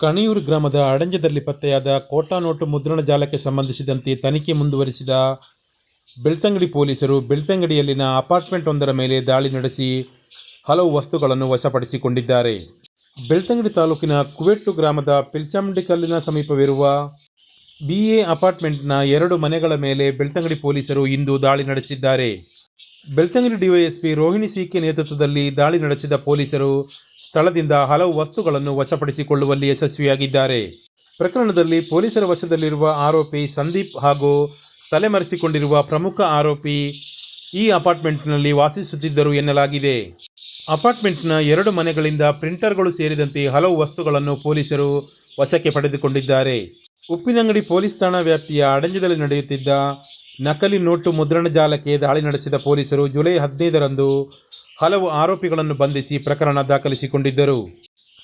ಕಣಿಯೂರು ಗ್ರಾಮದ ಅಡಂಜದಲ್ಲಿ ಪತ್ತೆಯಾದ ಕೋಟಾ ನೋಟು ಮುದ್ರಣ ಜಾಲಕ್ಕೆ ಸಂಬಂಧಿಸಿದಂತೆ ತನಿಖೆ ಮುಂದುವರಿಸಿದ ಬೆಳ್ತಂಗಡಿ ಪೊಲೀಸರು ಬೆಳ್ತಂಗಡಿಯಲ್ಲಿನ ಅಪಾರ್ಟ್ಮೆಂಟ್ ಒಂದರ ಮೇಲೆ ದಾಳಿ ನಡೆಸಿ ಹಲವು ವಸ್ತುಗಳನ್ನು ವಶಪಡಿಸಿಕೊಂಡಿದ್ದಾರೆ. ಬೆಳ್ತಂಗಡಿ ತಾಲೂಕಿನ ಕುವೆಟ್ಟು ಗ್ರಾಮದ ಪಿಲ್ಚಾಮುಂಡಿಕಲ್ಲಿನ ಸಮೀಪವಿರುವ BA ಅಪಾರ್ಟ್ಮೆಂಟ್ನ 2 ಮನೆಗಳ ಮೇಲೆ ಬೆಳ್ತಂಗಡಿ ಪೊಲೀಸರು ಇಂದು ದಾಳಿ ನಡೆಸಿದ್ದಾರೆ. ಬೆಳ್ತಂಗಡಿ ಡಿವೈಎಸ್ಪಿ ರೋಹಿಣಿ CK ನೇತೃತ್ವದಲ್ಲಿ ದಾಳಿ ನಡೆಸಿದ ಪೊಲೀಸರು ಸ್ಥಳದಿಂದ ಹಲವು ವಸ್ತುಗಳನ್ನು ವಶಪಡಿಸಿಕೊಳ್ಳುವಲ್ಲಿ ಯಶಸ್ವಿಯಾಗಿದ್ದಾರೆ. ಪ್ರಕರಣದಲ್ಲಿ ಪೊಲೀಸರ ವಶದಲ್ಲಿರುವ ಆರೋಪಿ ಸಂದೀಪ್ ಹಾಗೂ ತಲೆಮರೆಸಿಕೊಂಡಿರುವ ಪ್ರಮುಖ ಆರೋಪಿ ಈ ಅಪಾರ್ಟ್ಮೆಂಟ್ನಲ್ಲಿ ವಾಸಿಸುತ್ತಿದ್ದರು ಎನ್ನಲಾಗಿದೆ. ಅಪಾರ್ಟ್ಮೆಂಟ್ನ 2 ಮನೆಗಳಿಂದ ಪ್ರಿಂಟರ್ಗಳು ಸೇರಿದಂತೆ ಹಲವು ವಸ್ತುಗಳನ್ನು ಪೊಲೀಸರು ವಶಕ್ಕೆ ಪಡೆದುಕೊಂಡಿದ್ದಾರೆ. ಉಪ್ಪಿನಂಗಡಿ ಪೊಲೀಸ್ ಠಾಣಾ ವ್ಯಾಪ್ತಿಯ ಅಡಂಜದಲ್ಲಿ ನಡೆಯುತ್ತಿದ್ದ ನಕಲಿ ನೋಟು ಮುದ್ರಣ ಜಾಲಕ್ಕೆ ದಾಳಿ ನಡೆಸಿದ ಪೊಲೀಸರು ಜುಲೈ 15ರಂದು ಹಲವು ಆರೋಪಿಗಳನ್ನು ಬಂಧಿಸಿ ಪ್ರಕರಣ ದಾಖಲಿಸಿಕೊಂಡಿದ್ದರು.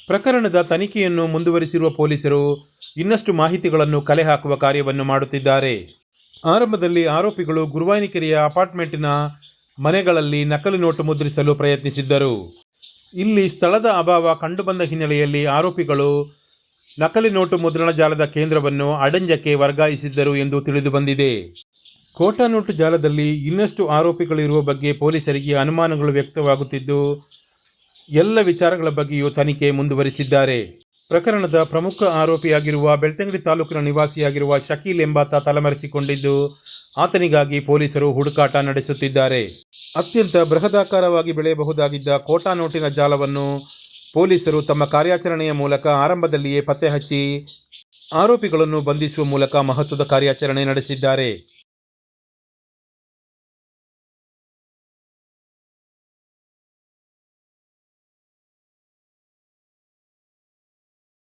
ಪ್ರಕರಣದ ತನಿಖೆಯನ್ನು ಮುಂದುವರಿಸಿರುವ ಪೊಲೀಸರು ಇನ್ನಷ್ಟು ಮಾಹಿತಿಗಳನ್ನು ಕಲೆ ಹಾಕುವ ಕಾರ್ಯವನ್ನು ಮಾಡುತ್ತಿದ್ದಾರೆ. ಆರಂಭದಲ್ಲಿ ಆರೋಪಿಗಳು ಗುರುವಾಯಿನಕೆರೆಯ ಅಪಾರ್ಟ್ಮೆಂಟಿನ ಮನೆಗಳಲ್ಲಿ ನಕಲಿ ನೋಟು ಮುದ್ರಿಸಲು ಪ್ರಯತ್ನಿಸಿದ್ದರು. ಇಲ್ಲಿ ಸ್ಥಳದ ಅಭಾವ ಕಂಡುಬಂದ ಹಿನ್ನೆಲೆಯಲ್ಲಿ ಆರೋಪಿಗಳು ನಕಲಿ ನೋಟು ಮುದ್ರಣ ಜಾಲದ ಕೇಂದ್ರವನ್ನು ಅಡಂಜಕ್ಕೆ ವರ್ಗಾಯಿಸಿದ್ದರು ಎಂದು ತಿಳಿದುಬಂದಿದೆ. ಕೋಟಾ ನೋಟು ಜಾಲದಲ್ಲಿ ಇನ್ನಷ್ಟು ಆರೋಪಿಗಳಿರುವ ಬಗ್ಗೆ ಪೊಲೀಸರಿಗೆ ಅನುಮಾನಗಳು ವ್ಯಕ್ತವಾಗುತ್ತಿದ್ದು, ಎಲ್ಲ ವಿಚಾರಗಳ ಬಗ್ಗೆಯೂ ತನಿಖೆ ಮುಂದುವರಿಸಿದ್ದಾರೆ. ಪ್ರಕರಣದ ಪ್ರಮುಖ ಆರೋಪಿಯಾಗಿರುವ ಬೆಳ್ತಂಗಡಿ ತಾಲೂಕಿನ ನಿವಾಸಿಯಾಗಿರುವ ಶಕೀಲ್ ಎಂಬಾತ ತಲೆಮರೆಸಿಕೊಂಡಿದ್ದು, ಆತನಿಗಾಗಿ ಪೊಲೀಸರು ಹುಡುಕಾಟ ನಡೆಸುತ್ತಿದ್ದಾರೆ. ಅತ್ಯಂತ ಬೃಹದಾಕಾರವಾಗಿ ಬೆಳೆಯಬಹುದಾಗಿದ್ದ ಕೋಟಾ ನೋಟಿನ ಜಾಲವನ್ನು ಪೊಲೀಸರು ತಮ್ಮ ಕಾರ್ಯಾಚರಣೆಯ ಮೂಲಕ ಆರಂಭದಲ್ಲಿಯೇ ಪತ್ತೆ ಹಚ್ಚಿ ಆರೋಪಿಗಳನ್ನು ಬಂಧಿಸುವ ಮೂಲಕ ಮಹತ್ವದ ಕಾರ್ಯಾಚರಣೆ ನಡೆಸಿದ್ದಾರೆ.